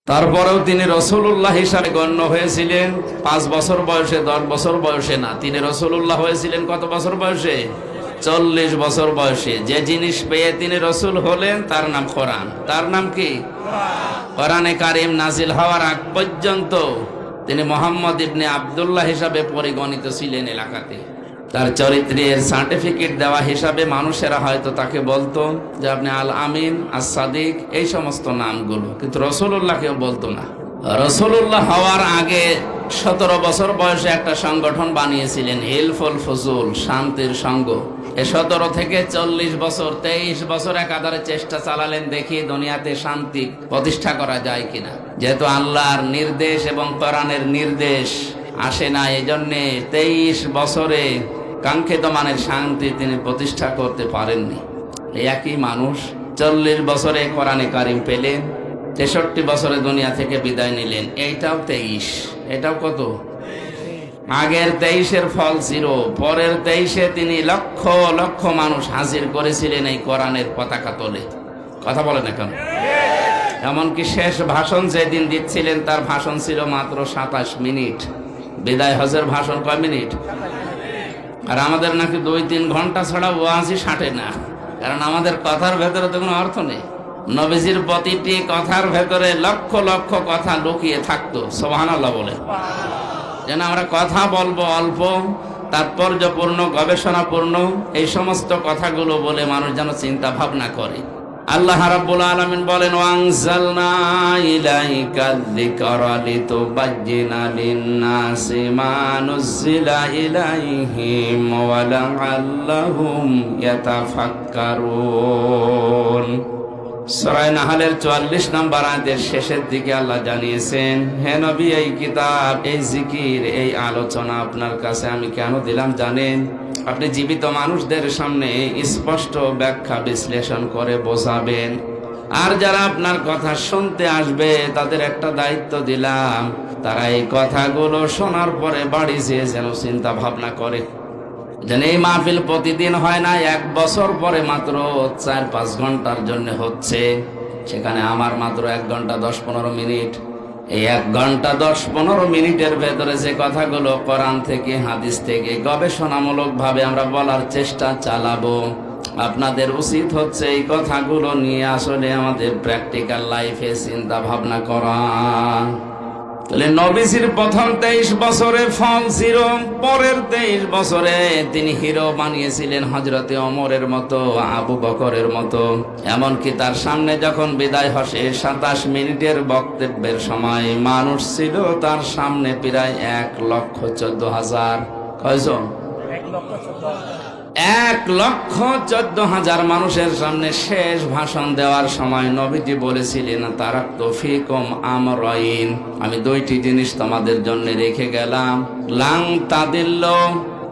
তারপরেও তিনি রাসূলুল্লাহ হিসাবে গণ্য হয়েছিলেন 5 বছর বয়সে, 10 বছর বয়সে না। তিনি রাসূলুল্লাহ হয়েছিলেন কত বছর বয়সে? 40 বছর বয়সে। যে জিনিস পেয়ে তিনি রাসূল হলেন তার নাম কোরআন। তার নাম কি? কোরআনে কারীম নাজিল হওয়ার আগ পর্যন্ত তিনি মুহাম্মদ ইবনে আব্দুল্লাহ হিসাবে পরিগণিত ছিলেন এলাকাতে। তার চরিত্রের সার্টিফিকেট দেওয়া হিসাবে মানুষেরা হয়তো তাকে বলতো যে আপনি আল আমিন, আস সাদিক, এই সমস্ত নামগুলো, কিন্তু রাসূলুল্লাহ কেউ বলতো না। রাসূলুল্লাহ হওয়ার আগে 17 বছর বয়সে একটা সংগঠন বানিয়েছিলেন, হিলফুল ফুজুল, শান্তির সংঘ। 17 থেকে 40 বছর, 23 বছর একাধারে চেষ্টা চালালেন দেখি দুনিয়াতে শান্তি প্রতিষ্ঠা করা যায় কিনা। যেহেতু আল্লাহর নির্দেশ এবং কোরআনের নির্দেশ আসে না, এই জন্যে 23 বছরে কাঙ্ক্ষিত মানের শান্তি তিনি প্রতিষ্ঠা করতে পারেননি। এই একই মানুষ 40 বছরে কোরআনে কারিম পেলেন, 63 বছরে দুনিয়া থেকে বিদায় নিলেন। এইটাও 23, এটাও কত? আগের 23-এর ফল 0, পরের 23-এ তিনি লক্ষ লক্ষ মানুষ হাজির করেছিলেন এই কোরআনের পতাকা তোলে। কথা বলে না কেন? এমনকি শেষ ভাষণ যেদিন দিচ্ছিলেন তার ভাষণ ছিল মাত্র 27 মিনিট। বিদায় হজের ভাষণ কয় মিনিট? আর আমাদের নাকি 2-3 ঘন্টা ছাড়া ওয়াজই সাটে না, কারণ আমাদের কথার ভেতরে তো কোনো অর্থ নেই। নবীজির প্রতিটি কথার ভেতরে লক্ষ লক্ষ কথা লুকিয়ে থাকতো। সুবহানাল্লাহ বলে। যেন আমরা কথা বলবো অল্প, তাৎপর্যপূর্ণ, গবেষণাপূর্ণ, এই সমস্ত কথাগুলো বলে মানুষ যেন চিন্তা ভাবনা করে। আল্লাহ রাব্বুল আলামিন বলেন, ওয়ানজালনা ইলাইকাল যিকরা লিতুবাজ্জিনা লিন-নাসি মা নুযিলা ইলাইহিম ওয়া লাআল্লাহুম ইয়াতাফাক্কারুন। সূরা নাহলের 44 নম্বর আয়াতের শেষের দিকে আল্লাহ জানিয়েছেন, হে নবী, এই কিতাব, এই জিকির, এই আলোচনা আপনার কাছে আমি কেন দিলাম জানেন? আপনি জীবিত মানুষদের সামনে স্পষ্ট ব্যাখ্যা বিশ্লেষণ করে বোঝাবেন। আর যারা আপনার কথা শুনতে আসবে তাদের একটা দায়িত্ব দিলাম, তারা এই কথাগুলো শোনার পরে বাড়ি যেয়ে যেন চিন্তা ভাবনা করে। যেন এই মাহফিল প্রতিদিন হয় না, 1 বছর পরে মাত্র 4-5 ঘন্টার জন্য হচ্ছে, সেখানে আমার মাত্র 1 ঘন্টা 10-15 মিনিট। এই 1 ঘন্টা 10-15 মিনিটের ভেতরে যে কথাগুলো কোরআন থেকে, হাদিস থেকে গবেষণামূলক ভাবে আমরা বলার চেষ্টা চালাবো, আপনাদের উচিত হচ্ছে এই কথাগুলো নিয়ে আসলে আমাদের প্র্যাকটিক্যাল লাইফে চিন্তা ভাবনা করা। তাহলে নবীজির প্রথম 23 বছরে ফল 0, পরের 23 বছরে তিনি হিরো বানিয়েছিলেন হযরতে ওমরের মতো, আবু বকরের মতো। এমনকি তার সামনে যখন বিদায় হসে 27 মিনিটের বক্তব্যের সময় মানুষ ছিল তার সামনে প্রায় 1,14,000। কয়জন? 1,14,000 মানুষের সামনে শেষ ভাষণ দেওয়ার সময় নবীজি বলেছিলেন, তারাকতু ফীকুম আমরাইন, আমি 2টি জিনিস তোমাদের জন্য রেখে গেলাম। লাং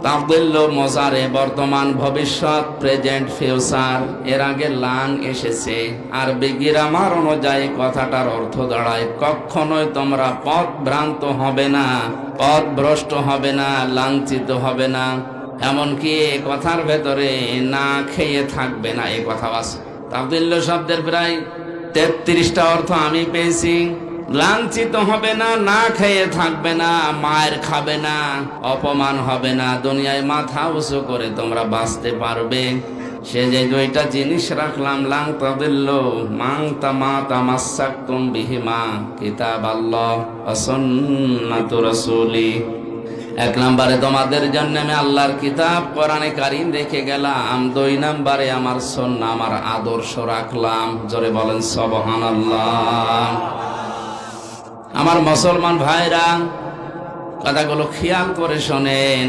তাদিল্লু মুজারে, বর্তমান, ভবিষ্যৎ, প্রেজেন্ট, ফিউচার। এর আগে লাং এসেছে, আর গ্রামার অনুযায়ী কথাটার অর্থ দাঁড়ায় কখনোই তোমরা পথভ্রান্ত হবে না, পথভ্রষ্ট হবে না, লাঞ্ছিত হবে না, এমনকি কথার ভেতরে না খেয়ে থাকবে না, এই কথা আছে। তাবদিল্য শব্দের প্রায় 33টা অর্থ আমি পেয়েছি। লাঞ্ছিত হবে না, না খেয়ে থাকবে না, মায়ের খাবে না, অপমান হবে না, দুনিয়ায় মাথা উঁচু করে তোমরা বাঁচতে পারবে। সে যে 2টা জিনিস রাখলাম, লাং তাদিল্লু মা তামাসসাকতুম বিহিমা কিতাবাল্লাহ ওয়া সুন্নাতু রাসূলি। 1 নম্বরে তোমাদের জন্য আমি আল্লাহর কিতাব কোরআনে কারীম রেখে গেলাম, 2 নম্বরে আমার সুন্নাহ, আমার আদর্শ রাখলাম। জোরে বলেন সুবহানাল্লাহ। আমার মুসলমান ভাইরা, কথাগুলো খেয়াল করে শোনেন।